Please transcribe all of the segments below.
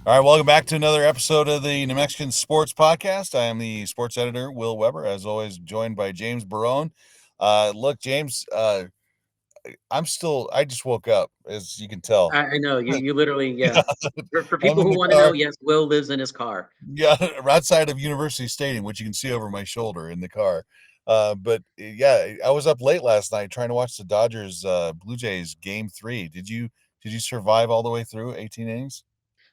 All right, welcome back to another episode of the New Mexican Sports Podcast. I am the sports editor, Will Weber, as always, joined by James Barron. Look, James, I just woke up, as you can tell. I know you literally, Yeah, yeah. For I'm people in who the want to car. know, yes, Will lives in his car. Yeah, outside of University Stadium, which you can see over my shoulder in the car. But I was up late last night trying to watch the Dodgers Blue Jays game 3. Did you survive all the way through 18 innings?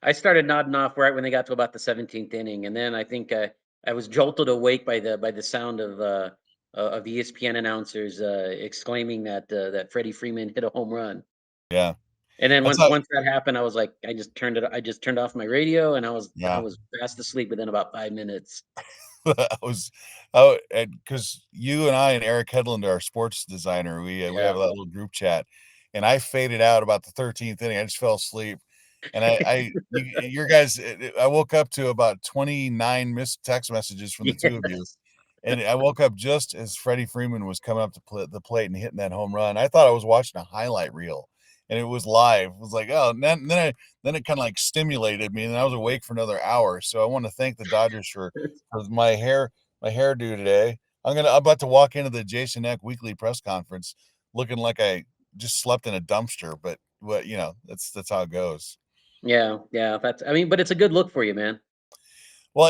I started nodding off right when they got to about the 17th inning, and then I think I was jolted awake by the sound of the ESPN announcers exclaiming that Freddie Freeman hit a home run. Yeah. And then That's once how once that happened, I was like, I just turned off my radio, and I yeah. was fast asleep within about 5 minutes. I was oh, because you and I and Eric Hedlund, our sports designer, we have Yeah. that little group chat, and I faded out about the 13th inning. I just fell asleep, and your guys, I woke up to about 29 missed text messages from the two of you, Yes. and I woke up just as Freddie Freeman was coming up to the plate and hitting that home run. I thought I was watching a highlight reel, and it was live. It was like, oh, and then it kind of like stimulated me, and I was awake for another hour. So I want to thank the Dodgers for my hairdo today. I'm about to walk into the Jason Eck weekly press conference looking like I just slept in a dumpster, but what that's how it goes. Yeah, yeah. I mean, but it's a good look for you, man. Well,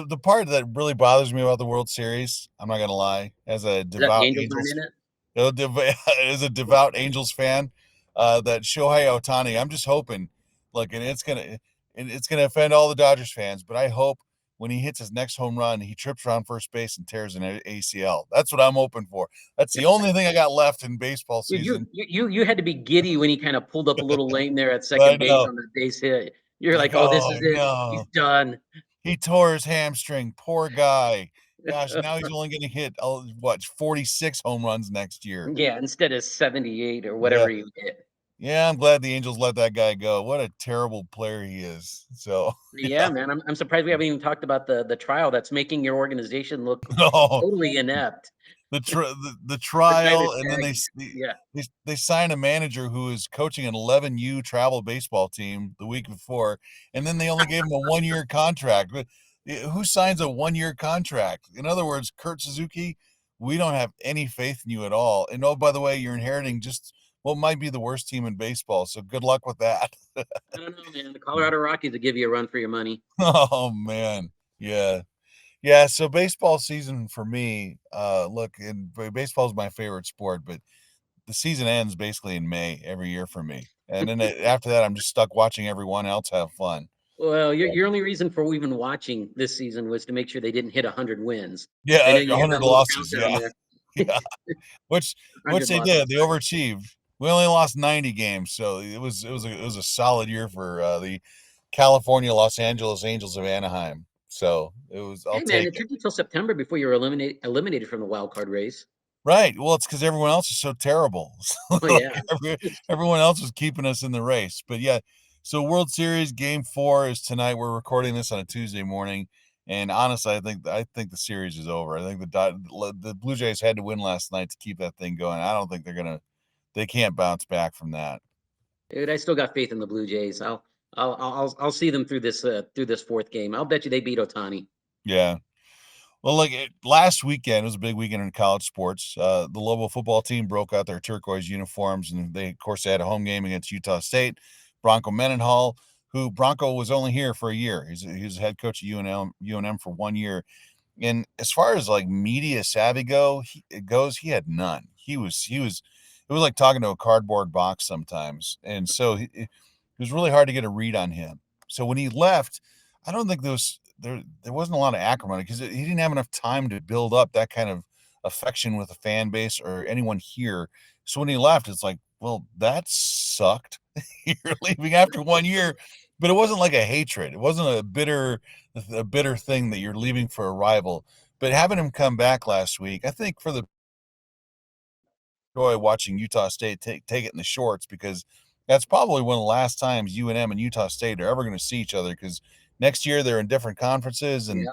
the part that really bothers me about the World Series, I'm not gonna lie, as a Is that the devout Angels aren't Angels in it? as a devout Angels fan, that Shohei Ohtani, I'm just hoping, look, and it's gonna offend all the Dodgers fans, but I hope when he hits his next home run, he trips around first base and tears an ACL. That's what I'm hoping for. That's the only thing I got left in baseball You you season. you you you had to be giddy when he kinda pulled up a little lane there at I second base know. on the base hit. You're Like, like, "Oh, this oh is it. He's no. done." He tore his hamstring. Poor guy. Gosh, now he's only gonna hit, oh, what, 46 home runs next year. Yeah, instead of 78 or Yeah. whatever he hit. Yeah, I'm glad the Angels let that guy go. What a terrible player he is. So, Yeah, man, I'm surprised we haven't even talked about the trial that's making your organization look no, totally inept. the The guy that trial, and then tagged yeah. they sign a manager who is coaching an 11U travel baseball team the week before, and then they only gave him a one-year contract. But who signs a one-year contract? In other words, Kurt Suzuki, we don't have any faith in you at all. And oh, by the way, you're inheriting just what might be the worst team in baseball. So good luck with that. I don't know, man. The Colorado Rockies will give you a run for your money. Oh man. Yeah. Yeah, so baseball season for me, look, baseball is my favorite sport, but the season ends basically in May every year for me. And then after that, I'm just stuck watching everyone else have fun. Well, your only reason for even watching this season was to make sure they didn't hit 100 wins. I Yeah, know you had that 100 little losses. countdown Yeah. there. Yeah. Which 100 they losses, did. They right. overachieved. We only lost 90 games, so it was a solid year for the California Los Angeles Angels of Anaheim. So it was. I'll Hey, man, take it it. took you till September before you were eliminated from the wild card race. Right. Well, it's because everyone else is so terrible. So, Oh, like, yeah. everyone else was keeping us in the race. But yeah, so World Series game 4 is tonight. We're recording this on a Tuesday morning, and honestly, I think the series is over. I think the Blue Jays had to win last night to keep that thing going. I don't think they can't bounce back from that. Dude, I still got faith in the Blue Jays. I'll see them through this fourth game. I'll bet you they beat Otani. Yeah. Well, look, last weekend was a big weekend in college sports. The Lobo football team broke out their turquoise uniforms, and of course, they had a home game against Utah State. Bronco Mendenhall, who Bronco was only here for a year. He's head coach at UNM for 1 year. And as far as like media savvy goes, he had none. It was like talking to a cardboard box sometimes, and so it was really hard to get a read on him. So when he left, I don't think there wasn't a lot of acrimony because he didn't have enough time to build up that kind of affection with the fan base or anyone here. So when he left, it's like, well, that sucked. You're leaving after 1 year, but it wasn't like a hatred. It wasn't a bitter thing that you're leaving for a rival. But having him come back last week, I think for the joy watching Utah State take it in the shorts because that's probably one of the last times UNM and Utah State are ever going to see each other because next year they're in different conferences and Yeah.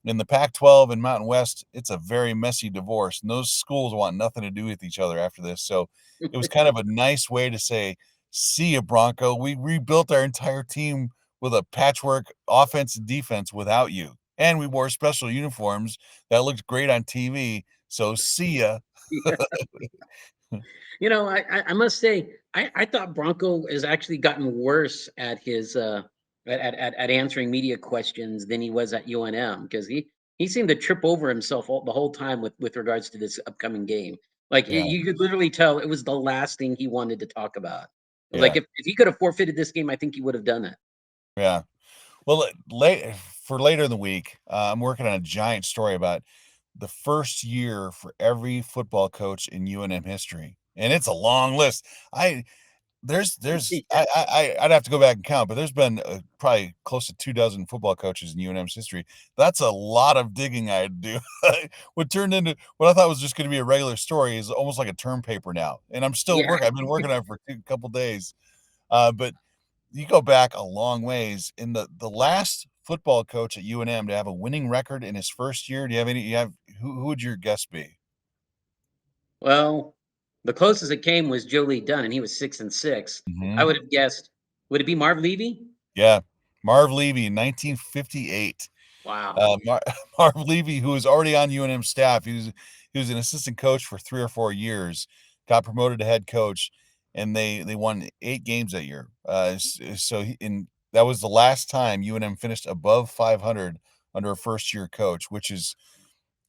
in the Pac-12 and Mountain West, it's a very messy divorce, and those schools want nothing to do with each other after this. So it was kind of a nice way to say, "See you, Bronco. We rebuilt our entire team with a patchwork offense and defense without you. And we wore special uniforms that looked great on TV. So see ya. I must say, I thought Bronco has actually gotten worse at his at answering media questions than he was at UNM, because he seemed to trip over himself the whole time with regards to this upcoming game. Like Yeah, you could literally tell it was the last thing he wanted to talk about. Like yeah, if he could have forfeited this game, I think he would have done it. yeah. Well, late for later in the week, I'm working on a giant story about the first year for every football coach in UNM history, and it's a long list. I there's I'd have to go back and count, but there's been probably close to 2 dozen football coaches in UNM's history. That's a lot of digging I had to do. What turned into what I thought was just going to be a regular story is almost like a term paper now, and I'm still Yeah. working. I've been working on it for a couple days, but you go back a long ways. In the last football coach at UNM to have a winning record in his first year, do you have any? You have who would your guess be? Well, the closest it came was Joe Lee Dunn, and he was 6-6. I Hmm. would have guessed. Would it be Marv Levy? Yeah, Marv Levy in 1958. Wow. Marv Levy, who was already on UNM staff, he was an assistant coach for 3 or 4 years, got promoted to head coach, and they won 8 games that year. So that was the last time UNM finished above 500 under a first year coach, which is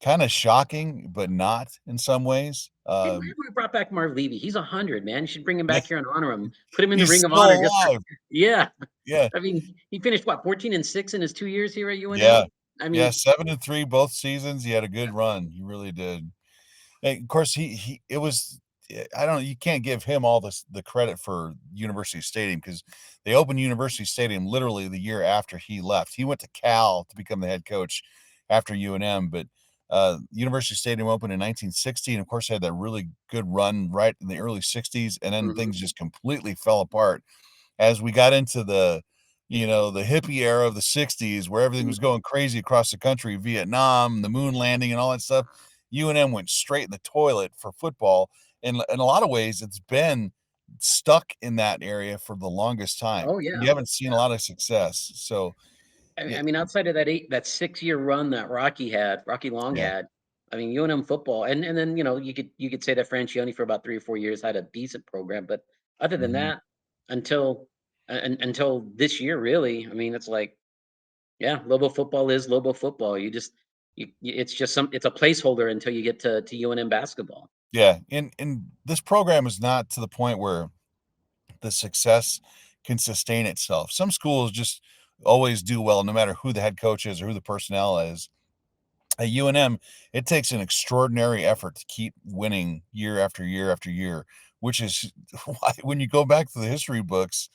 kind of shocking, but not in some ways. Hey, why haven't we brought back Marv Levy? He's 100, man. You should bring him Yeah, back here and honor him. Put him in the he's Ring of still Honor just for alive. yeah. Yeah, I mean, he finished what, 14-6 in his 2 years here at yeah, UNM? I yeah. mean, 7-3 both seasons. He had a good run. He really did. And of course, he it was I don't you can't give him all the credit for University Stadium because they opened University Stadium literally the year after he left. He went to Cal to become the head coach after UNM, but University Stadium opened in 1960, and of course had that really good run right in the early 60s, and then mhm, things just completely fell apart as we got into the hippie era of the 60s where everything mhm. was going crazy across the country, Vietnam, the moon landing and all that stuff. UNM went straight in the toilet for football. And in a lot of ways, it's been stuck in that area for the longest time. Oh, yeah. You haven't seen a lot of success. So, yeah, I mean, outside of that 6-year run that Rocky Long yeah. had, I mean, UNM football, and then you could say that Franchione for about 3 or 4 years had a decent program, but other than Mhm. that, until until this year, really, I mean, it's like, yeah, Lobo football is Lobo football. It's just it's a placeholder until you get to UNM basketball. Yeah. And this program is not to the point where the success can sustain itself. Some schools just always do well no matter who the head coach is or who the personnel is. At UNM, it takes an extraordinary effort to keep winning year after year after year, which is why when you go back to the history books,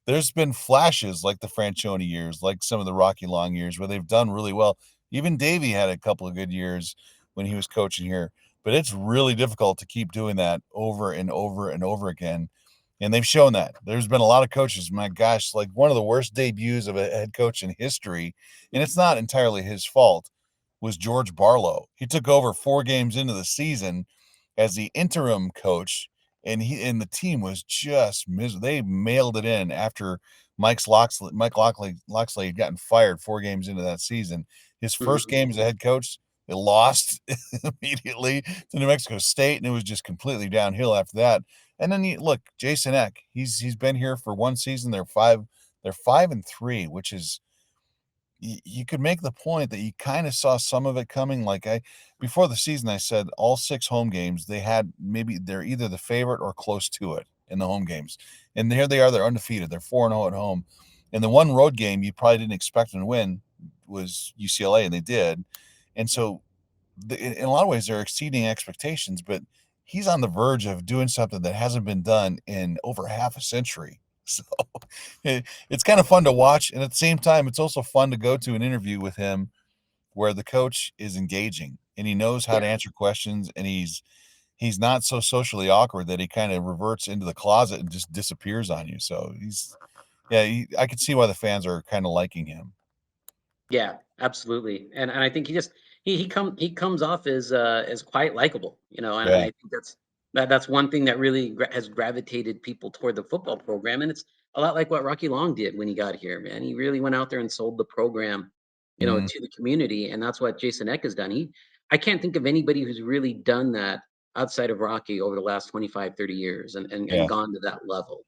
there's been flashes like the Franchione years, like some of the Rocky Long years where they've done really well. Even Davey had a couple of good years when he was coaching here, but it's really difficult to keep doing that over and over and over again. And they've shown that. There's been a lot of coaches, my gosh, like one of the worst debuts of a head coach in history, and it's not entirely his fault, was George Barlow. He took over 4 games into the season as the interim coach, and the team was just miserable. They mailed it in after Mike Loxley had gotten fired 4 games into that season. His first Mhm. game as a head coach, they lost immediately to New Mexico State, and it was just completely downhill after that. And then you look, Jason Eck, he's been here for one season. They're 5-3, which is you could make the point that you kind of saw some of it coming. Like I before the season, I said all 6 home games they had maybe they're either the favorite or close to it in the home games, and here they are. They're undefeated. They're 4-0 at home, and the one road game you probably didn't expect them to win was UCLA, and they did. And so, in a lot of ways, they're exceeding expectations. But he's on the verge of doing something that hasn't been done in over half a century. So it's kind of fun to watch, and at the same time, it's also fun to go to an interview with him where the coach is engaging and he knows how to Yeah. answer questions, and he's not so socially awkward that he kind of reverts into the closet and just disappears on you. So I can see why the fans are kind of liking him. Yeah, absolutely. And I think he comes off as quite likable, and Yeah, I think that's one thing that really has gravitated people toward the football program. And it's a lot like what Rocky Long did when he got here, man. He really went out there and sold the program, Mhm. to the community, and that's what Jason Eck has done. I can't think of anybody who's really done that outside of Rocky over the last 25, 30 years and Yeah. gone to that level.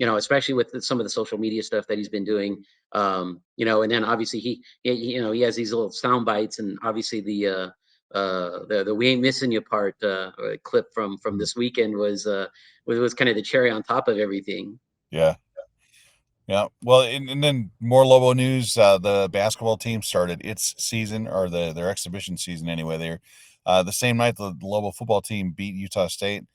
Especially with some of the social media stuff that he's been doing. And then obviously he has these little sound bites, and obviously the "We Ain't Missing You" part clip from Mhm. this weekend was kind of the cherry on top of everything. Yeah. Yeah. Well, and then more Lobo news. The basketball team started its season, or their exhibition season anyway. They're the same night the Lobo football team beat Utah State.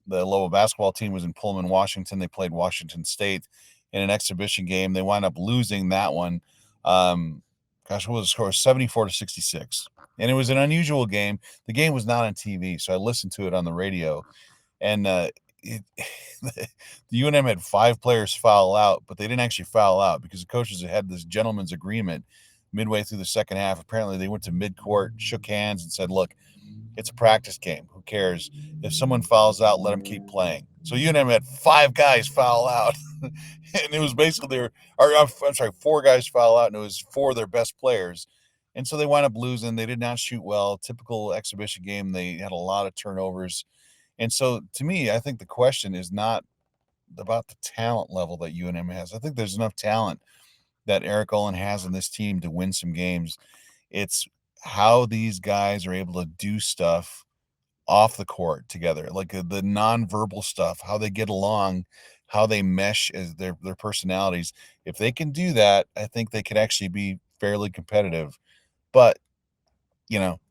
The Lobo basketball team was in Pullman, Washington. They played Washington State in an exhibition game. They wound up losing that one. Gosh, what was the score? 74-66. And it was an unusual game. The game was not on TV, so I listened to it on the radio. And it, the UNM had 5 players foul out, but they didn't actually foul out because the coaches had this gentleman's agreement midway through the second half. Apparently, they went to midcourt, shook hands, and said, "Look, it's a practice game. Who cares? If someone fouls out, let them keep playing." So UNM had 5 guys foul out, and it was basically I'm sorry, 4 guys foul out, and it was 4 of their best players. And so they wound up losing. They did not shoot well. Typical exhibition game. They had a lot of turnovers. And so to me, I think the question is not about the talent level that UNM has. I think there's enough talent that Eric Olin has in this team to win some games. It's how these guys are able to do stuff off the court together, like the nonverbal stuff, how they get along, how they mesh as their personalities. If they can do that, I think they could actually be fairly competitive. But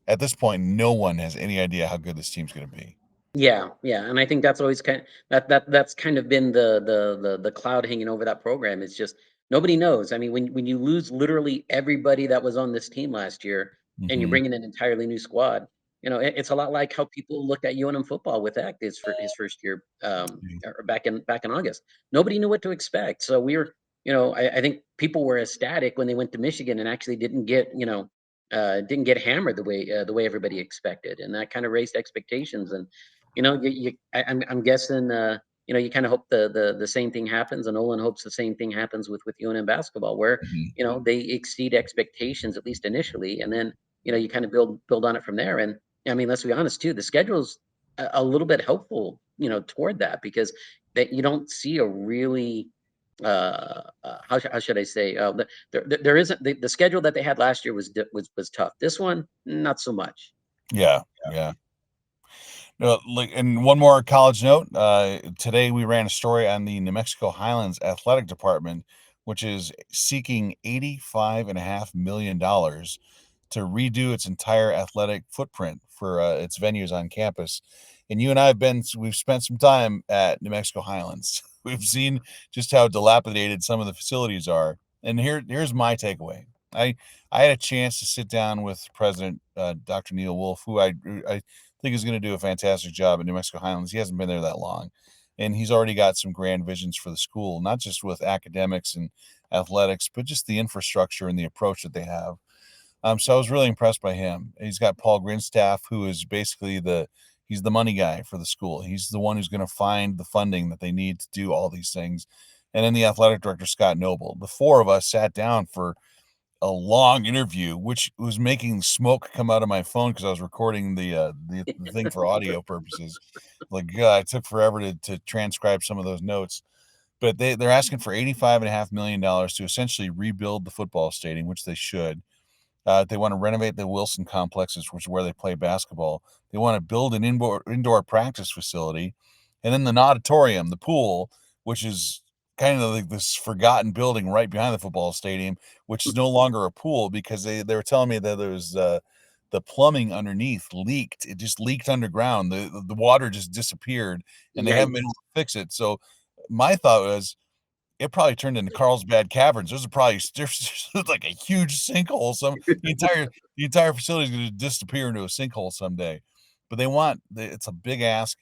at this point, no one has any idea how good this team's going to be. Yeah, yeah, and I think that's always that's kind of been the cloud hanging over that program. It's just nobody knows. I mean, when you lose literally everybody that was on this team last year, and you Hmm. bring in an entirely new squad, it's a lot like how people looked at UNM football with Act for his first year, or back in August. Nobody knew what to expect, so I think people were ecstatic when they went to Michigan and actually didn't get hammered the way everybody expected, and that kind of raised expectations. And I'm guessing, you kind of hope the same thing happens, and Olin hopes the same thing happens with UNM basketball, where Hmm. they exceed expectations at least initially, and then you kind of build on it from there. And I mean, let's be honest too, the schedule's a little bit helpful, toward that, because that you don't see a really how should I say, there isn't the schedule that they had last year was tough. This one, not so much. Yeah, yeah. No, like, and one more college note. Today we ran a story on the New Mexico Highlands athletic department, which is seeking $85.5 million to redo its entire athletic footprint for its venues on campus. And you and I we've spent some time at New Mexico Highlands. We've seen just how dilapidated some of the facilities are. And here's my takeaway. I I had a chance to sit down with President Dr. Neil Woolf, who I think he's going to do a fantastic job at New Mexico Highlands. He hasn't been there that long, and he's already got some grand visions for the school, not just with academics and athletics, but just the infrastructure and the approach that they have. So I was really impressed by him. He's got Paul Grinstaff, who is basically he's the money guy for the school. He's the one who's going to find the funding that they need to do all these things. And then the athletic director, Scott Noble. The 4 of us sat down for a long interview, which was making smoke come out of my phone because I was recording the thing for audio purposes. Like, God, it took forever to transcribe some of those notes. But they're asking for $85.5 million to essentially rebuild the football stadium, which they should. They want to renovate the Wilson complexes, which is where they play basketball. They want to build an indoor practice facility, and then the auditorium, the pool, which is kind of like this forgotten building right behind the football stadium, which is no longer a pool because they were telling me that there was the plumbing underneath leaked. It just leaked underground. The water just disappeared, and they haven't been able Yikes. to fix it. So my thought was it probably turned into Carlsbad Caverns. Those are probably there's like a huge sinkhole. The entire facility is going to disappear into a sinkhole someday. But it's a big ask,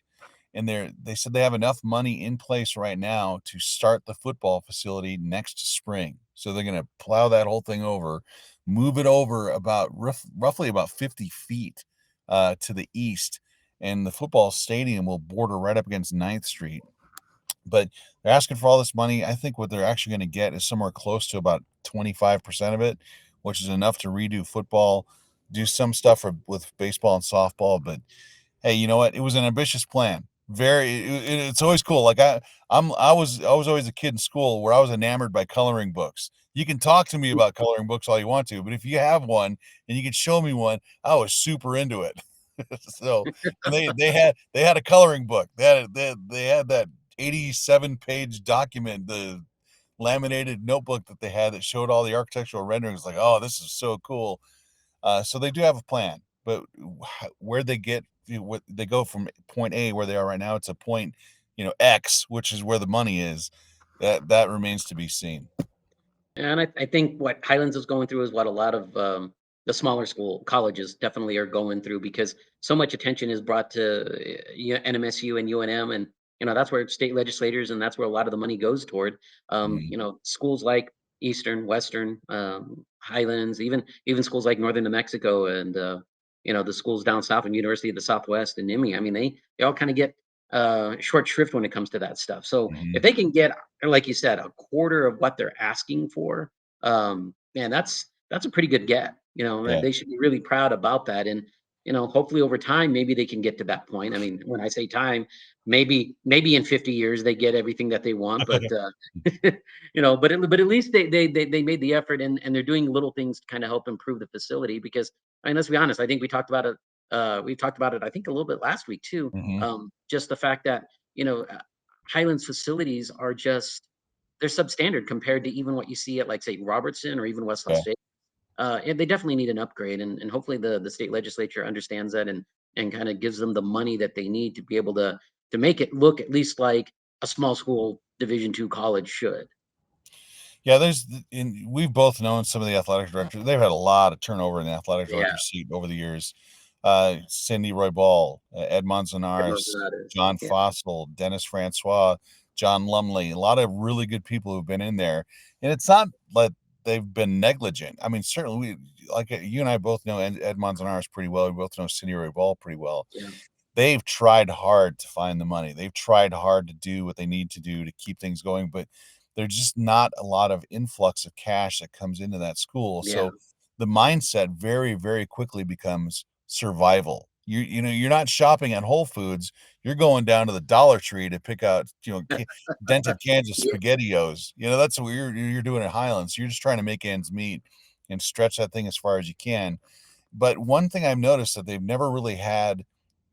and they said they have enough money in place right now to start the football facility next spring. So they're going to plow that whole thing over, move it over about roughly about 50 feet to the east, and the football stadium will border right up against Ninth Street. but they're asking for all this money. I think what they're actually going to get is somewhere close to about 25% of it, which is enough to redo football, do some stuff with baseball and softball. But hey, you know what? It was an ambitious plan. It's always cool. Like I was always a kid in school where I was enamored by coloring books. You can talk to me about coloring books all you want to, but if you have one and you can show me one, I was super into it. So, and they had a coloring book. They had that 87-page document, the laminated notebook that they had that showed all the architectural renderings. Like, oh, this is so cool. So they do have a plan, but where they get what they go from point A where they are right now to point, X, which is where the money is, that remains to be seen. And I think what Highlands is going through is what a lot of the smaller school colleges definitely are going through, because so much attention is brought to NMSU and UNM, and that's where state legislators, and that's where a lot of the money goes toward. Mhm. Schools like Eastern, Western, Highlands, even schools like Northern New Mexico, and the schools down south and University of the Southwest and NIMI. I mean, they all kind of get short shrift when it comes to that stuff. So if Mhm. they can get, like you said, a quarter of what they're asking for, man, that's a pretty good get. Yeah. They should be really proud about that. And hopefully over time, maybe they can get to that point. I mean, when I say time, maybe in 50 years they get everything that they want, but but at least they made the effort, and they're doing little things to kind of help improve the facility. Because I mean, let's be honest, I think we talked about it. We talked about it, I think, a little bit last week too. Mhm. Just the fact that you know uh, Highlands facilities are just, they're substandard compared to even what you see at, like, say, Robertson or even West Yeah. Las Vegas. And they definitely need an upgrade, and hopefully the state legislature understands that, and kind of gives them the money that they need to be able to make it look at least like a small school Division II college should. Yeah, we've both known some of the athletic directors. They've had a lot of turnover in the athletic Yeah, director seat over the years. Cindy Roy Ball, Ed everyone's Manzanares, not a- John yeah, Fossil, Dennis Francois, John Lumley, a lot of really good people who've been in there. And it's not like they've been negligent. I mean, certainly you and I both know Ed Manzanares pretty well. We both know Cindy Roy Ball pretty well. yeah, They've tried hard to find the money. They've tried hard to do what they need to do to keep things going, but there's just not a lot of influx of cash that comes into that school. yeah. So the mindset very, very quickly becomes survival. You're not shopping at Whole Foods. You're going down to the Dollar Tree to pick out, dented cans of Yeah. SpaghettiOs. That's what you're doing at Highlands. You're just trying to make ends meet and stretch that thing as far as you can. But one thing I've noticed that they've never really had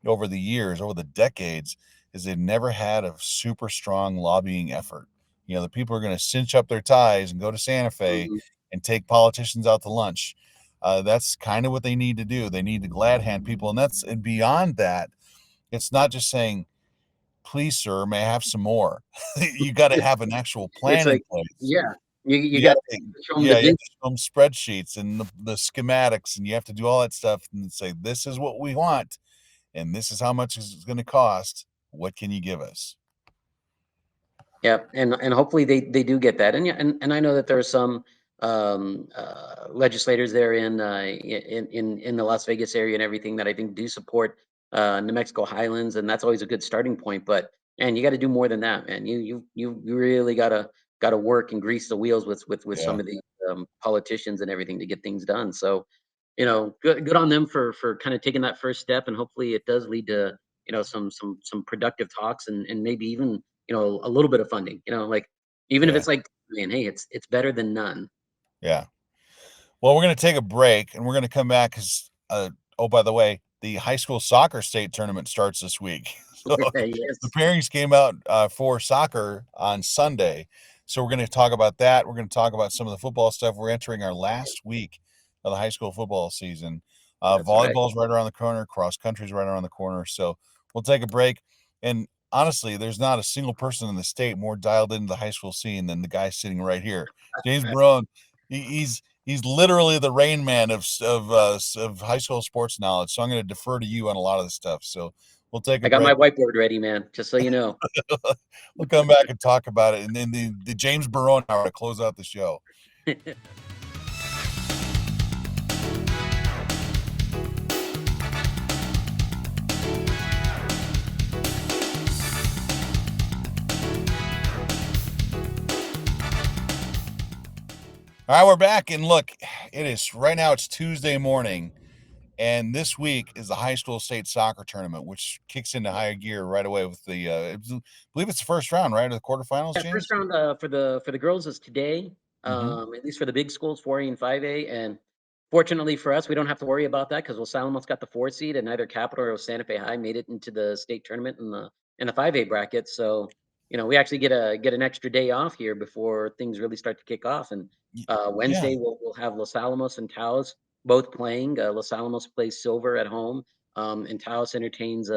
over the years, over the decades, is they've never had a super strong lobbying effort. The people are going to cinch up their ties and go to Santa Fe Mhm. and take politicians out to lunch. That's kind of what they need to do. They need to glad hand people, and beyond that, it's not just saying, "Please, sir, may I have some more." You got to have an actual It's plan in like, place. yeah, you You got have to to show them the Yeah, you have vision. to show 'em spreadsheets and the schematics, and you have to do all that stuff and say, "This is what we want, and this is how much it's gonna cost. What can you give us?" Yeah, and hopefully they do get that. And yeah, and I know that there are some legislators there in the Las Vegas area and everything that I think do support New Mexico Highlands, and that's always a good starting point. But man, you got to do more than that, man. You really gotta work and grease the wheels with Yeah, some of these politicians and everything to get things done. So good on them for kind of taking that first step, and hopefully it does lead to some productive talks, and maybe even a little bit of funding. Like, even if yeah, it's like, man, hey, it's better than none. yeah. Well, we're gonna take a break, and we're gonna come back 'cause, oh, by the way, the high school soccer state tournament starts this week. So, the Yes, pairings came out, for soccer on Sunday, so we're gonna talk about that. We're gonna talk about some of the football stuff. We're entering our last week of the high school football season. that's right. Volleyball's right around the corner, cross country's right around the corner, so we'll take a break, and honestly, there's not a single person in the state more dialed into the high school scene than the guy sitting right here. James Barone, he's literally the Rain Man of high school sports knowledge. So I'm going to defer to you on a lot of this stuff. So we'll take a I got my break. whiteboard ready, man. Just so you know. We'll come back and talk about it, and then the James Barone hour to close out the show. All right, we're back, and look, it is right now. It's Tuesday morning, and this week is the high school state soccer tournament, which kicks into high gear right away with the. I believe it's the first round, right, of the quarterfinals, Yeah, first James. round for the girls is today. Mm-hmm. At least for the big schools, 4A and 5A. And fortunately for us, we don't have to worry about that because Los Alamos got the 4 seed, and neither Capital or Santa Fe High made it into the state tournament in the 5A bracket. So we actually get an extra day off here before things really start to kick off. And Yeah. Wednesday we'll have Los Alamos and Taos both playing. Los Alamos plays Silver at home, and Taos entertains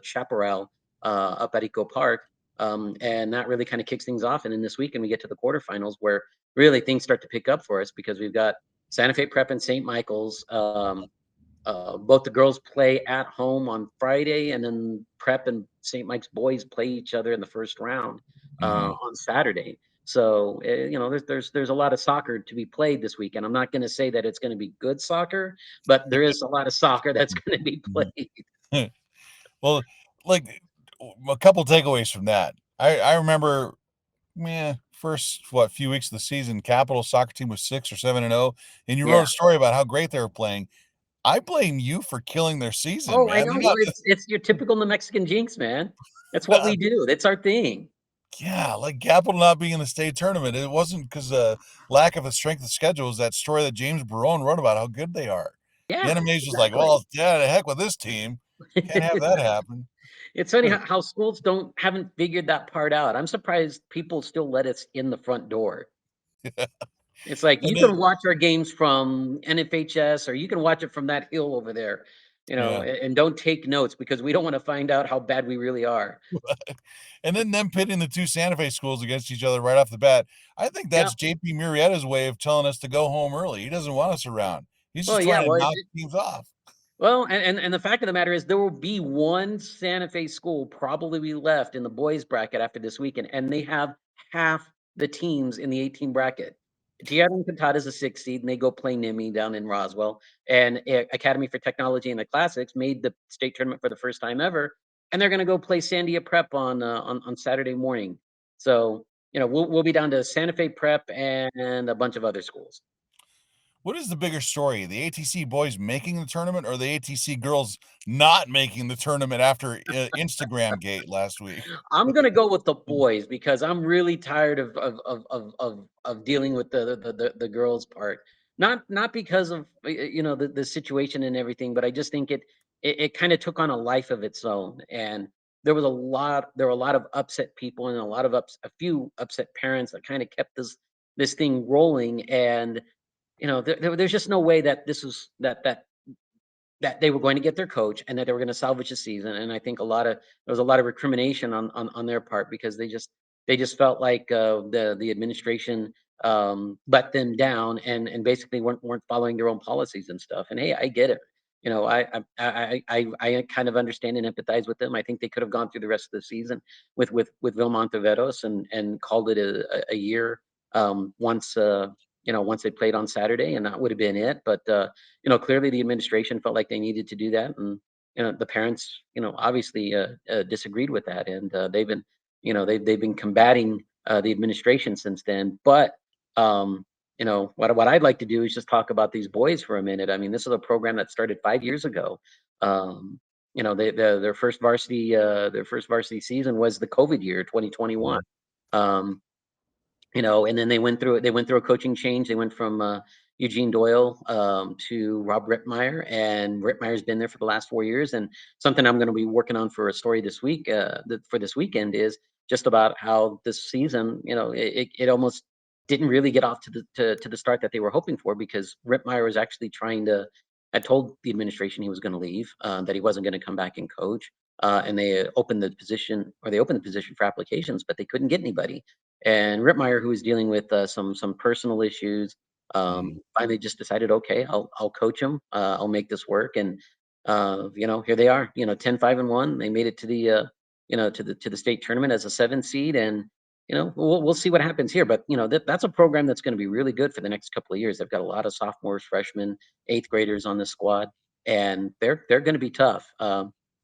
Chaparral up at Eco Park. And that really kind of kicks things off. And then this weekend we get to the quarterfinals where really things start to pick up for us because we've got Santa Fe Prep and St. Michael's. Both the girls play at home on Friday, and then Prep and St. Mike's boys play each other in the first round Mm-hmm. on Saturday. So there's a lot of soccer to be played this weekend. I'm not going to say that it's going to be good soccer, but there is a lot of soccer that's going to be played. Well, like a couple takeaways from that. I remember, first few weeks of the season, Capital soccer team was 6 or 7-0, and you wrote Yeah. a story about how great they were playing. I blame you for killing their season, Oh, I man. know. They're Well, not. it's your typical New Mexican jinx, man. That's what we do. That's our thing. Yeah, like Capital not being in the state tournament. It wasn't because lack of a strength of schedule. It was that story that James Barron wrote about how good they are. The Yeah, NMA's just like, exactly. well, yeah, the heck with this team. Can't have that happen. It's funny how schools haven't figured that part out. I'm surprised people still let us in the front door. It's like And you then, can watch our games from NFHS or you can watch it from that hill over there, yeah. and don't take notes because we don't want to find out how bad we really are. And then them pitting the two Santa Fe schools against each other right off the bat. I think Yeah. that's JP Murrieta's way of telling us to go home early. He doesn't want us around. He's Well, just yeah. trying to Well, knock teams off. well, and the fact of the matter is there will be one Santa Fe school probably left in the boys bracket after this weekend, and they have half the teams in the 18 bracket. Tierra and Cantata is a 6 seed, and they go play NIMI down in Roswell. And Academy for Technology and the Classics made the state tournament for the first time ever, and they're going to go play Sandia Prep on Saturday morning. So we'll be down to Santa Fe Prep and a bunch of other schools. What is the bigger story? The ATC boys making the tournament or the ATC girls not making the tournament after Instagram gate last week? I'm gonna go with the boys because I'm really tired of dealing with the girls part. Not because of the situation and everything, but I just think it kind of took on a life of its own. And there were a lot of upset people and a few upset parents that kind of kept this thing rolling. And there's just no way that this was that they were going to get their coach and that they were going to salvage the season. And I think there was a lot of recrimination on their part because they just felt like the administration let them down and basically weren't following their own policies and stuff. And hey, I get it. I kind of understand and empathize with them. I think they could have gone through the rest of the season with Vilmont Veros and called it a year once they played on Saturday, and that would have been it. But clearly the administration felt like they needed to do that, and the parents, obviously disagreed with that, and they've been combating the administration since then. But what I'd like to do is just talk about these boys for a minute. I mean, this is a program that started 5 years ago. Their first varsity season was the COVID year, 2021. Mhm. Um, and then they went through a coaching change. They went from Eugene Doyle to Rob Rittmeyer, and Rittmeyer's been there for the last 4 years. And something I'm going to be working on for a story this week, for this weekend, is just about how this season, it almost didn't really get off to the start that they were hoping for because Rittmeyer was actually had told the administration he was going to leave, that he wasn't going to come back and coach. And they opened the position for applications, but they couldn't get anybody. And Rittmeyer, who was dealing with some personal issues, Mhm. finally just decided, okay, I'll coach them. I'll make this work. And here they are. 10-5-1. They made it to the to the state tournament as a 7 seed, and we'll see what happens here. But that's a program that's going to be really good for the next couple of years. They've got a lot of sophomores, freshmen, eighth graders on the squad, and they're going to be tough.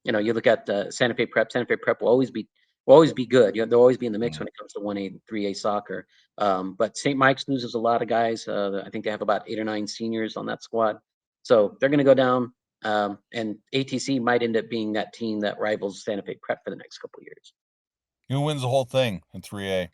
You look at Santa Fe Prep. Santa Fe Prep will always be will always be good. They'll always be in the mix Mm. when it comes to 1A, 3A soccer. But St. Mike's loses a lot of guys. I think they have about 8 or 9 seniors on that squad, so they're going to go down. And ATC might end up being that team that rivals Santa Fe Prep for the next couple of years. Who wins the whole thing in 3A?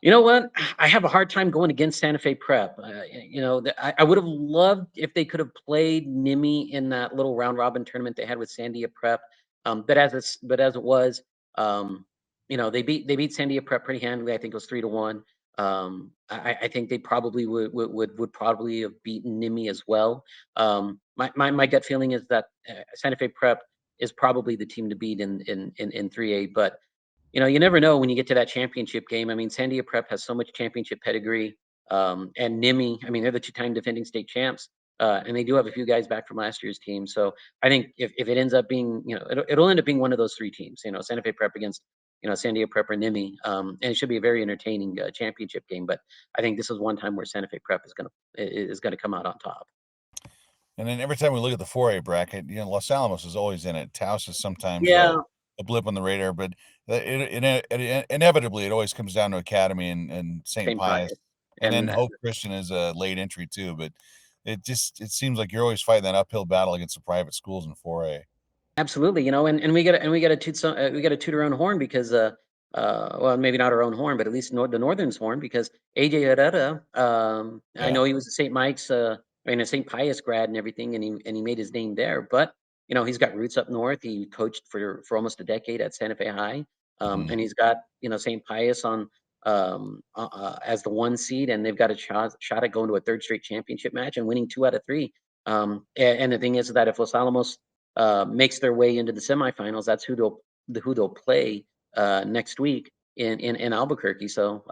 You know what? I have a hard time going against Santa Fe Prep. I would have loved if they could have played Nimi in that little round robin tournament they had with Sandia Prep. But as it was, um, they beat Sandia Prep pretty handily. I think it was 3-1. I think they probably would probably have beaten Nimi as well. My gut feeling is that Santa Fe Prep is probably the team to beat in 3A, but you never know when you get to that championship game. I mean, Sandia Prep has so much championship pedigree, and Nimi. I mean, they're the two-time defending state champs, and they do have a few guys back from last year's team. So I think if it ends up being, it'll end up being one of those three teams. Santa Fe Prep against, Sandia Prep or Nimi, and it should be a very entertaining championship game. But I think this is one time where Santa Fe Prep is gonna come out on top. And then every time we look at the 4A bracket, Los Alamos is always in it. Taos is sometimes Yeah, a blip on the radar, but inevitably it always comes down to Academy and St. same Pius, Pius, and then and Hope Christian is a late entry too. But it seems like you're always fighting that uphill battle against the private schools in 4A. absolutely, and we got to toot our own horn because well, maybe not our own horn, but at least the Northern's horn, because AJ Herrera, I Yeah. know he was a St. Mike's a St. Pius grad and everything, and he made his name there, but he's got roots up north. He coached for almost a decade at Santa Fe High, Hmm. and he's got St. Pius on as the 1 seed, and they've got a shot at going to a third straight championship match and winning 2 out of 3. And the thing is that if Los Alamos makes their way into the semifinals, that's who they'll play next week in Albuquerque. So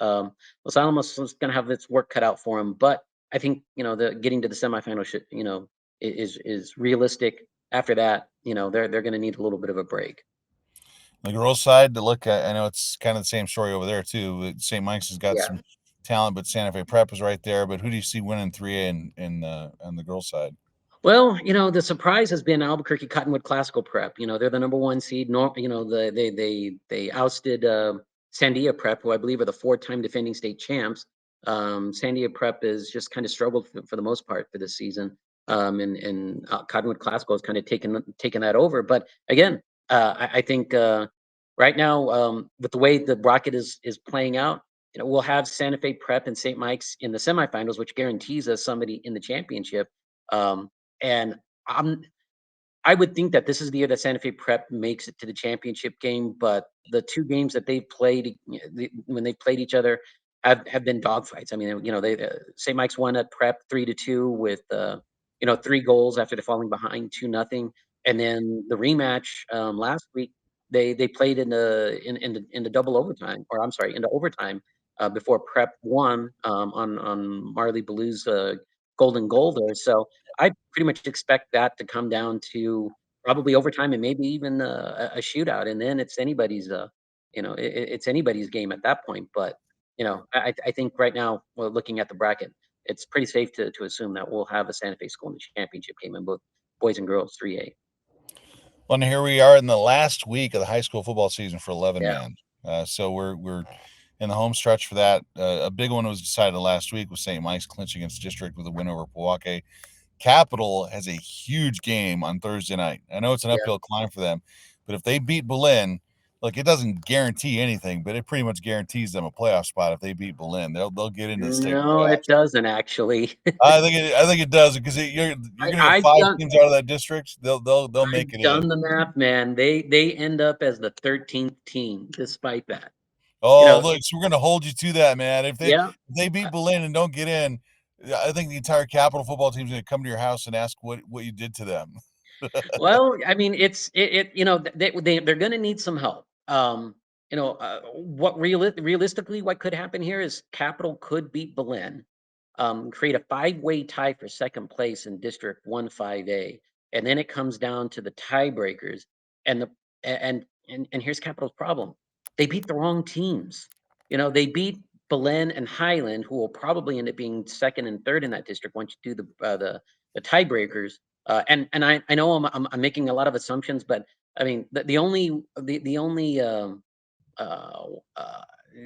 Los Alamos is going to have its work cut out for them, but I think the getting to the semifinal is realistic. After that, they're going to need a little bit of a break. The girls' side to look at, I know it's kind of the same story over there too. St. Mike's has got Yeah. some talent, but Santa Fe Prep is right there. But who do you see winning 3A in on the girls' side? Well, the surprise has been Albuquerque Cottonwood Classical Prep. They're the number 1 seed. They ousted Sandia Prep, who I believe are the 4-time defending state champs. Sandia Prep has just kind of struggled for the most part for this season, and Cottonwood Classical has kind of taken that over. But again, I think right now, with the way the bracket is playing out, we'll have Santa Fe Prep and St. Mike's in the semifinals, which guarantees us somebody in the championship. Um, and I'm I would think that this is the year that Santa Fe Prep makes it to the championship game, but the 2 games that they've played, when they played each other, have been dogfights. I mean, they St. Mike's won at Prep 3-2 with 3 goals after they're falling behind 2-0, and then the rematch last week they played in the double overtime, or I'm sorry, into overtime before Prep won on Marley Blue's golden goal there. So I pretty much expect that to come down to probably overtime and maybe even a shootout, and then it's anybody's game at that point. But I think right now, well, looking at the bracket, it's pretty safe to assume that we'll have a Santa Fe school in the championship game in both boys and girls 3A. Well, and here we are in the last week of the high school football season for 11 Yeah, man. So we're in the home stretch for that. A big one was decided last week with St. Mike's clinching its district with a win over Milwaukee. Capital has a huge game on Thursday night. I know it's an yeah. uphill climb for them, but if they beat Berlin, look, it doesn't guarantee anything, but it pretty much guarantees them a playoff spot if they beat Berlin. They'll get into the state No, it playoffs. doesn't actually. I think it does because you're I, going to get I've five done teams out of that district. They'll I've make it in. done the math, man. They end up as the 13th team, despite that. You Oh, know, look, so we're gonna hold you to that, man. If yeah. they beat Berlin and don't get in, I think the entire Capital football team's gonna come to your house and ask what you did to them. Well, I mean, they're going to need some help. Realistically, what could happen here is Capital could beat Belen, create a 5-way tie for second place in District 1 5A, and then it comes down to the tiebreakers. And the and here's Capital's problem: they beat the wrong teams. They beat Belen and Highland, who will probably end up being second and third in that district once you do the tiebreakers. And I know I'm making a lot of assumptions, but I mean the only uh, uh,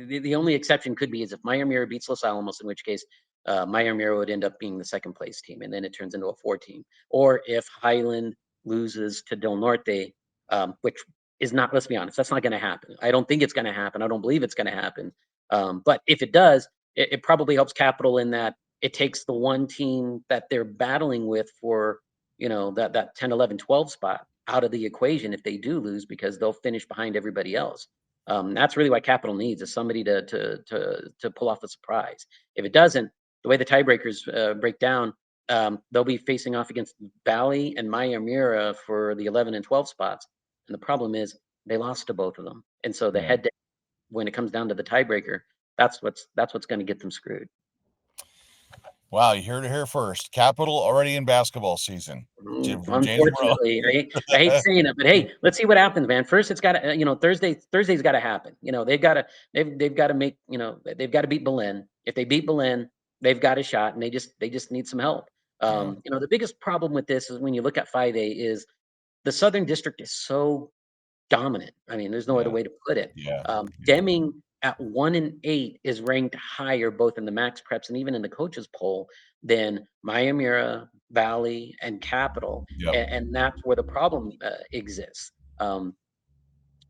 the only exception could be is if Mira beats Los Alamos, in which case Mira would end up being the second place team, and then it turns into a 4 team. Or if Highland loses to Del Norte, which is not, let's be honest, that's not going to happen. I don't think it's going to happen. I don't believe it's going to happen. But if it does, it probably helps Capital in that it takes the one team that they're battling with for, that 10, 11, 12 spot out of the equation if they do lose, because they'll finish behind everybody else. That's really what Capital needs, is somebody to pull off a surprise. If it doesn't, the way the tiebreakers break down, they'll be facing off against Valley and Mira for the 11 and 12 spots. And the problem is they lost to both of them. And so the Yeah. head, when it comes down to the tiebreaker, that's what's going to get them screwed. Wow, you heard it here first. Capital already in basketball season. From James Monroe. Unfortunately, I hate saying it, but hey, let's see what happens, man. First, it's got to, Thursday's got to happen. They've got to make, they've got to beat Belen. If they beat Belen, they've got a shot, and they just need some help. Yeah. The biggest problem with this is when you look at 5A is the Southern District is so dominant. I mean, there's no other Yeah. way to put it. Yeah. Deming at 1 and 8 is ranked higher both in the max preps and even in the coaches poll than Mira, Valley, and Capital, Yep. and that's where the problem exists. Um,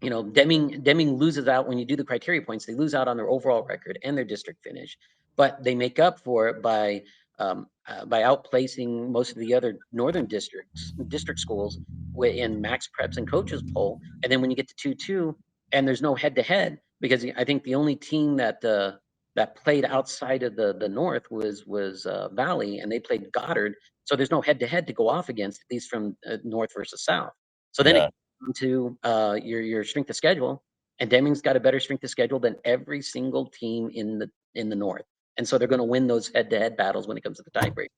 Deming loses out when you do the criteria points. They lose out on their overall record and their district finish, but they make up for it by outplacing most of the other northern district schools in max preps and coaches poll. And then when you get to 2-2, and there's no head to head, because I think the only team that played outside of the north was Valley, and they played Goddard. So there's no head to head to go off against, at least from north versus south. So then it Yeah. to your strength of schedule, and Deming's got a better strength of schedule than every single team in the north, and so they're going to win those head-to-head battles when it comes to the tiebreaker.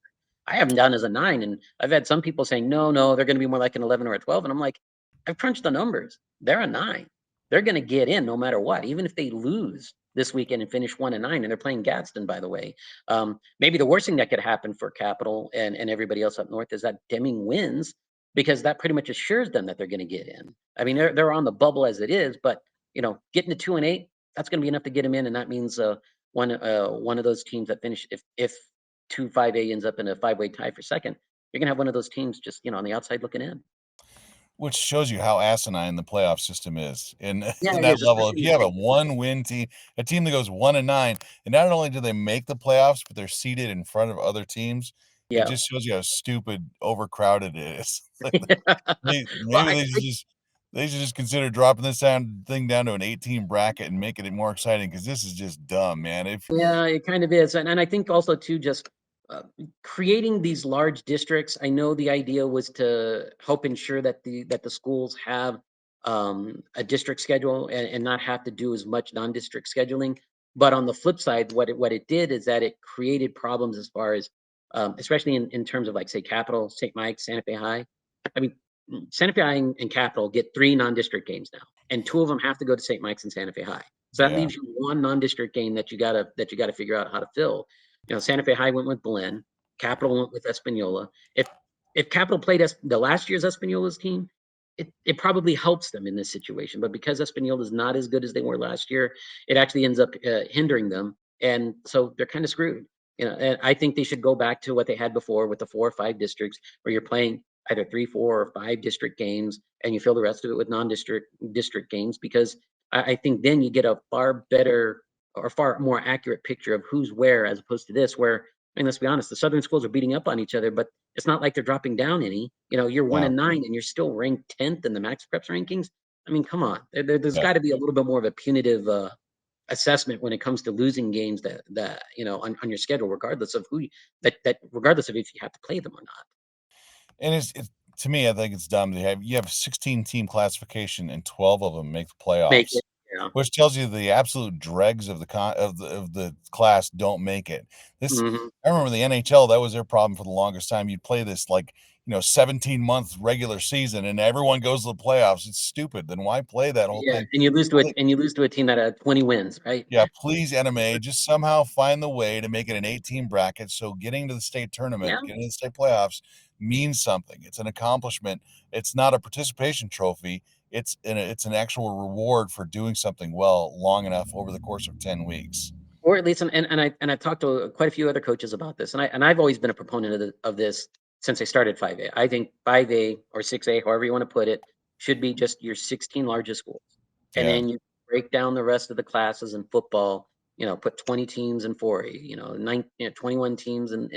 I have them down as a 9, and I've had some people saying no, they're going to be more like an 11 or a 12, and I'm like, I've crunched the numbers. They're a 9. They're going to get in no matter what, even if they lose this weekend and finish 1-9, and they're playing Gadsden, by the way. Maybe the worst thing that could happen for Capital and everybody else up north is that Deming wins, because that pretty much assures them that they're going to get in. I mean, they're on the bubble as it is, but getting to 2-8, that's going to be enough to get them in, and that means one of those teams that finish, if 5A ends up in a 5-way tie for second, you're going to have one of those teams just on the outside looking in. Which shows you how asinine the playoff system is in Yeah, in it that is, level. especially If in you the have a state. one-win team, a team that goes 1-9, and not only do they make the playoffs, but they're seated in front of other teams, it Yeah. just shows you how stupid, overcrowded it is. Like, Well, maybe they should just consider dropping this thing down to an 18 bracket and making it more exciting, because this is just dumb, man. Yeah, it kind of is, and I think also too, just creating these large districts. I know the idea was to help ensure that the schools have a district schedule, and not have to do as much non-district scheduling. But on the flip side, what it did is that it created problems as far as, especially in terms of, like, say, Capital, St. Mike's, Santa Fe High. I mean, Santa Fe High and Capital get 3 non-district games now, and 2 of them have to go to St. Mike's and Santa Fe High. So that Yeah, leaves you one non-district game that you gotta figure out how to fill. Santa Fe High went with Belen, Capital went with Espanola. If Capital played the last year's Espanola's team, it probably helps them in this situation. But because Espanola is not as good as they were last year, it actually ends up hindering them, and so they're kind of screwed. And I think they should go back to what they had before with the 4 or 5 districts, where you're playing either 3, 4, or 5 district games, and you fill the rest of it with non-district games, because I think then you get a far better or far more accurate picture of who's where, as opposed to this, where, I mean, let's be honest, the Southern schools are beating up on each other, but it's not like they're dropping down any. You're one yeah, and nine, and you're still ranked 10th in the Max Preps rankings. I mean, come on, there's yeah. got to be a little bit more of a punitive assessment when it comes to losing games that on your schedule, regardless of regardless of if you have to play them or not. And it's to me, I think it's dumb. You have 16 team classification, and 12 of them make the Make playoffs, it, yeah. which tells you the absolute dregs of the class don't make it. This Hmm. I remember the NHL, that was their problem for the longest time. You'd play this, like, 17-month regular season, and everyone goes to the playoffs. It's stupid. Then why play that whole Yeah, thing? and you lose to I it, think, and you lose to a team that had 20 wins, right? yeah, please, NMA, just somehow find the way to make it an 18 bracket, so getting to the state Yeah. tournament, getting to the state playoffs means something. It's an accomplishment. It's not a participation trophy. it's an actual reward for doing something well long enough over the course of 10 weeks. Or at least, and I've talked to quite a few other coaches about this, and I've always been a proponent of this since I started 5A. I think 5A or 6A, however you want to put it, should be just your 16 largest schools, and Yeah. then you break down the rest of the classes in football. Put 20 teams in 4A, 21 teams in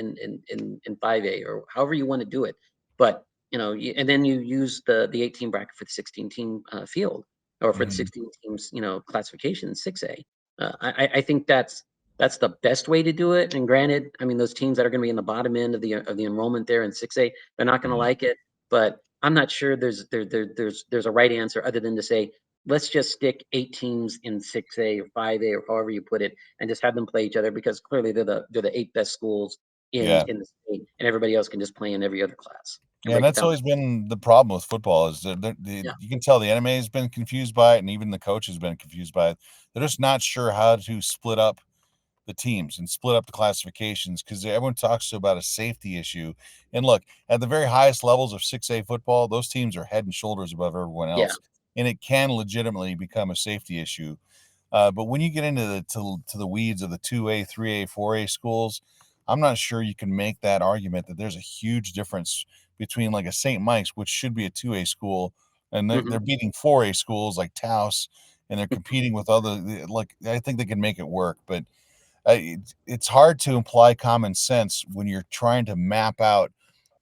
5A, or however you want to do it. But and then you use the 18 bracket for the 16 team field, or for the Mhm. 16 teams, classification in 6A. I think that's the best way to do it. And granted, I mean, those teams that are going to be in the bottom end of the enrollment there in 6A, they're not going to Yeah. like it. But I'm not sure there's a right answer other than to say let's just stick 8 teams in 6A or 5A or however you put it, and just have them play each other, because clearly they're the 8 best schools in Yeah. in the state, and everybody else can just play in every other class and Yeah, and break it that's down. always been the problem with football is that Yeah, you can tell the enemy has been confused by it, and even the coach has been confused by it. They're just not sure how to split up the teams and split up the classifications because everyone talks about a safety issue. And look, at the very highest levels of 6A football, those teams are head and shoulders above everyone yeah, else, and it can legitimately become a safety issue. But when you get into the weeds of the 2A, 3A, 4A schools, I'm not sure you can make that argument that there's a huge difference between like a St. Mike's, which should be a 2A school, and they're hmm beating 4A schools like Taos, and they're competing with other like I think they can make it work, but it's hard to imply common sense when you're trying to map out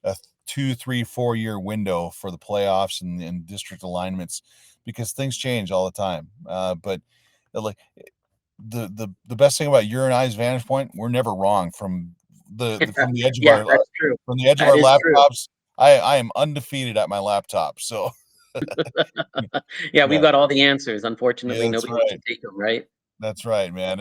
a 2, 3, 4 year window for the playoffs and district alignments because things change all the time. But like the best thing about your and I's vantage point, we're never wrong from the edge of yeah. our That's true. That is true. laptops. I am undefeated at my laptop. So Yeah, we've yeah, got all the answers. yeah, Unfortunately, that's nobody wants to right. take them, right? That's right, man.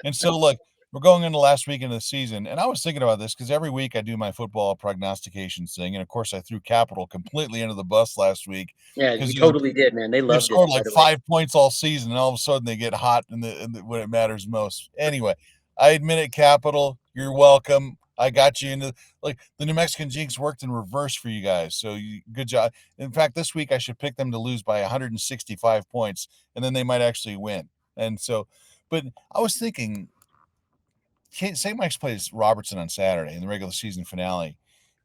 And so look, we're going into the last weekend of the season, and I was thinking about this because every week I do my football prognostications thing, and of course I threw Capital completely into the bus last week Yeah, because you totally did, man. They they've loved it, scored by like the way. 5 points all season, and all of a sudden they get hot when it matters most. Anyway, I admit it, Capital. You're welcome. I got you into like the New Mexican Jinx worked in reverse for you guys, so good job. In fact, this week I should pick them to lose by 165 points, and then they might actually win. And so, but I was thinking, St. Mike's plays Robertson on Saturday in the regular season finale,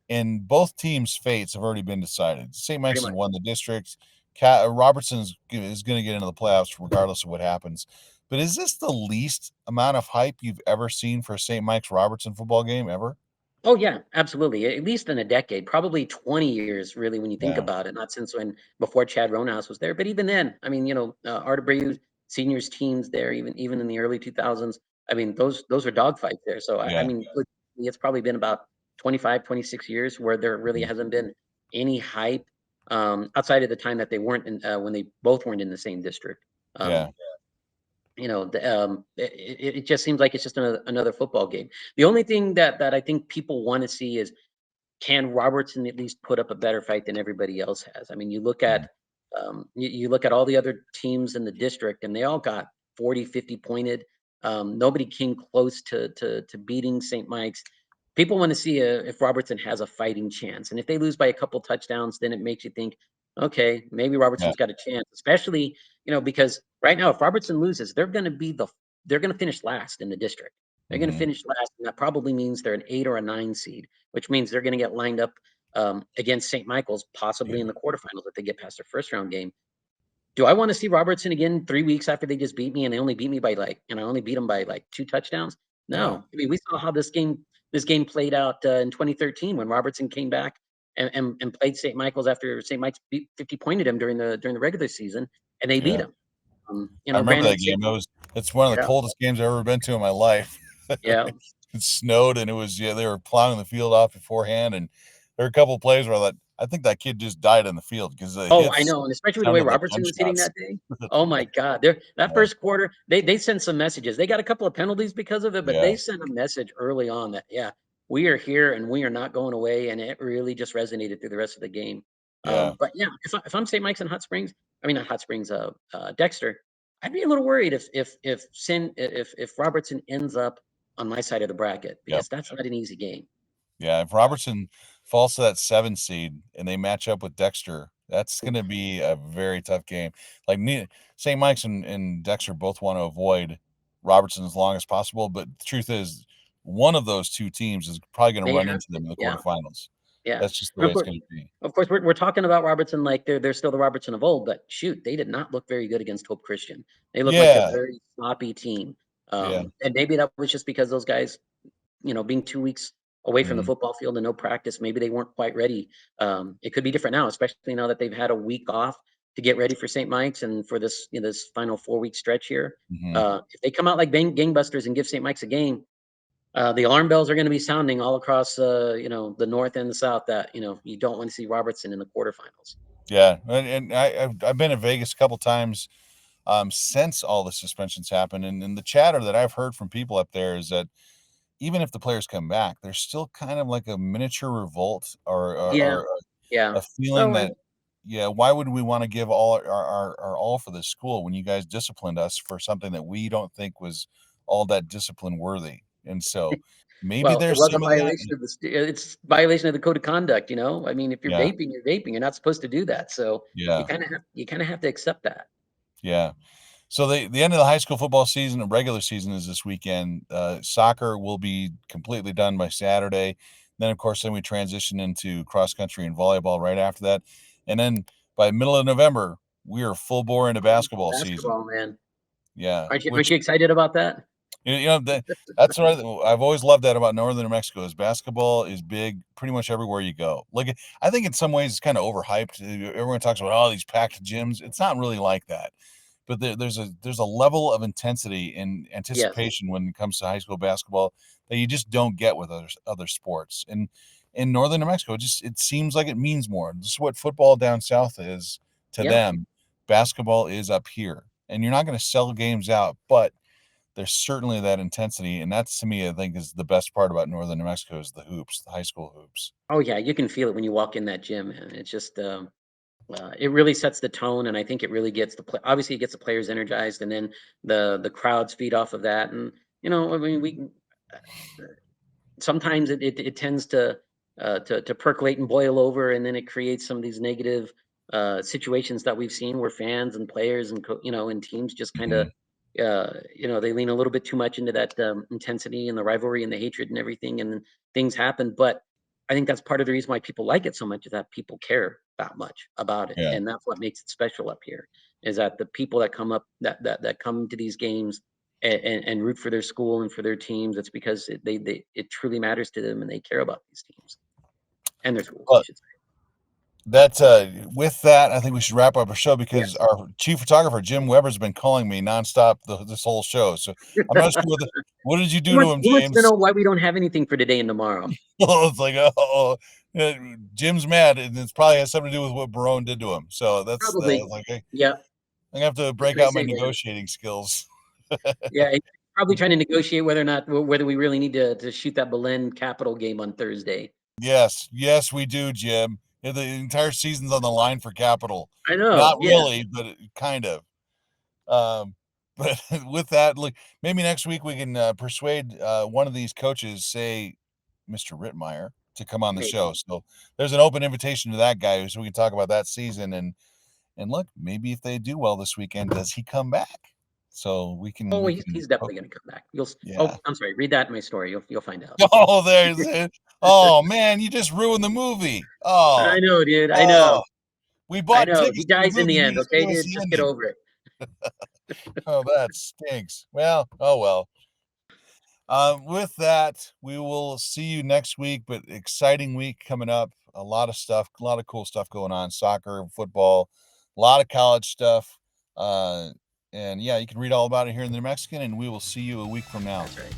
and both teams' fates have already been decided. St. Pretty Mike's has much. won the district. Robertson is going to get into the playoffs regardless of what happens. But is this the least amount of hype you've ever seen for a St. Mike's Robertson football game ever? Oh yeah, absolutely. At least in a decade, probably 20 years, really, when you think Yeah, about it. Not since when before Chad Ronas was there, but even then, I mean, Art Abreu seniors teams there, even in the early 2000s. I mean, those are dogfights there. So I yeah, mean, it's probably been about 25, 26 years where there really mhm, hasn't been any hype, outside of the time that they weren't in, when they both weren't in the same district. yeah, Um, it just seems like it's just another football game. The only thing that I think people want to see is, can Robertson at least put up a better fight than everybody else has? I mean, mhm, you look at all the other teams in the district, and they all got 40, 50 pointed. Nobody came close to beating St. Mike's. People want to see if Robertson has a fighting chance, and if they lose by a couple touchdowns, then it makes you think, okay, maybe yeah, Robertson's got a chance. Especially, because right now, if Robertson loses, they're going to finish last in the district. They're going to mhm, finish last, and that probably means they're an 8 or a 9 seed, which means they're going to get lined up against St. Michael's, possibly in yeah, the quarterfinals if they get past their first round game. Do I want to see Robertson again 3 weeks after they just beat me, and they only beat me by I only beat them by like 2 touchdowns? yeah, No. I mean, we saw how this game played out in 2013 when Robertson came back and played St. Michael's after St. Mike's 50 pointed him during the regular season, and they beat yeah. him. I remember Granted, that game. It's one of the yeah, coldest games I've ever been to in my life. yeah. It snowed and it was they were plowing the field off beforehand, and there were a couple of plays where I think that kid just died in the field because the Oh, I hits know, and especially with the way sounded like Robertson was hitting gunshots. that day. Oh my god, there that Yeah, first quarter, they sent some messages. They got a couple of penalties because of it, but yeah, they sent a message early on that, yeah, we are here and we are not going away, and it really just resonated through the rest of the game. yeah, But yeah, if I'm St. Mike's and Hot Springs, I mean not Hot Springs, Dexter, I'd be a little worried if Robertson ends up on my side of the bracket, yep, because that's not an easy game. yeah. If Robertson falls to that 7 seed and they match up with Dexter, That's gonna be a very tough game. Like, St. Mike's and Dexter both want to avoid Robertson as long as possible, but the truth is, one of those 2 teams is probably gonna They run have into to, them in the yeah, quarterfinals. yeah. That's just the And way it's gonna be. of course, we're talking about Robertson like they're still the Robertson of old, but shoot, they did not look very good against Hope Christian. They looked like a Yeah, very sloppy team, yeah, and maybe that was just because those guys, being 2 weeks away from the mhm, football field and no practice, maybe they weren't quite ready. It could be different now, especially now that they've had a week off to get ready for St. Mike's and for this, this final 4-week stretch here. mhm. If they come out like gangbusters and give St. Mike's a game, the alarm bells are going to be sounding all across, the north and the south that, you don't want to see Robertson in the quarterfinals. Yeah, and I've been in Vegas a couple times, since all the suspensions happened, and the chatter that I've heard from people up there is that even if the players come back, there's still kind of like a miniature revolt Yeah, or yeah. a feeling Oh, that, yeah, why would we wanna give all our all for this school when you guys disciplined us for something that we don't think was all that discipline worthy? And so, maybe well, it there's was a some of that. violation of it's violation of the code of conduct. I mean, if you're Yeah, vaping, you're vaping. You're not supposed to do that. So yeah, you kind of have to accept that. yeah. So the end of the high school football season, the regular season is this weekend. Soccer will be completely done by Saturday. Then, of course, then we transition into cross country and volleyball right after that. And then by middle of November, we are full bore into Oh, basketball season. basketball, man. Yeah, Aren't which you excited about that? that's what I've always loved that about Northern New Mexico is basketball is big pretty much everywhere you go. Like, I think in some ways it's kind of overhyped. Everyone talks about all these packed gyms. It's not really like that, but there's a level of intensity and Yes. anticipation when it comes to high school basketball that you just don't get with other sports. And in Northern New Mexico, it seems like it means more. This is what football down south is to Yeah. them. Basketball is up here, and you're not going to sell games out, but there's certainly that intensity, and that's to me, I think, is the best part about Northern New Mexico is the hoops, the high school hoops. Oh yeah, you can feel it when you walk in that gym, man. It's just it really sets the tone, and I think it really gets obviously it gets the players energized, and then the crowds feed off of that. And I mean, we sometimes it tends to percolate and boil over, and then it creates some of these negative situations that we've seen where fans and players and and teams just kind of Mhm. they lean a little bit too much into that intensity and the rivalry and the hatred and everything, and then things happen. But I think that's part of the reason why people like it so much is that people care that much about it, Yeah. and that's what makes it special up here. Is that the people that come up that come to these games and root for their school and for their teams. It's because it truly matters to them and they care about these teams and their schools, I Well, should say. that's with that, I think we should wrap up our show because Yes. our chief photographer Jim Weber's been calling me nonstop this whole show. So I'm not sure what did you do to him, He wants to James? know why we don't have anything for today and tomorrow. It's like, oh, Jim's mad, and it's probably has something to do with what Barron did to him. So that's the Probably. like, hey, Yeah. I'm gonna have to What break can I out my say, man? negotiating skills. Yeah. He's probably trying to negotiate whether or not whether we really need to shoot that Belen Capital game on Thursday. Yes, yes, we do, Jim. Yeah, the entire season's on the line for capital. I Not know. Yeah. really, but kind of. Um, but with that, look, maybe next week we can persuade one of these coaches, say Mr. Rittmeyer, to come on the show. Maybe. So there's an open invitation to that guy, so we can talk about that season and look, maybe if they do well this weekend, does he come back? So Oh, we he's can. Oh, definitely going to come back. yeah. Oh, I'm sorry. Read that in my story. You'll find out. Oh, there's it. Oh man, you just ruined the movie. I Oh, know, dude. I oh. know. We I bought know. He tickets to the dies in movie. the You end. need to Okay, give us dude. the Just get ending. over it. Oh, that stinks. Well, oh well. With that, we will see you next week, but exciting week coming up. A lot of stuff, a lot of cool stuff going on. Soccer, football, a lot of college stuff. And yeah, you can read all about it here in the New Mexican, and we will see you a week from now. That's right.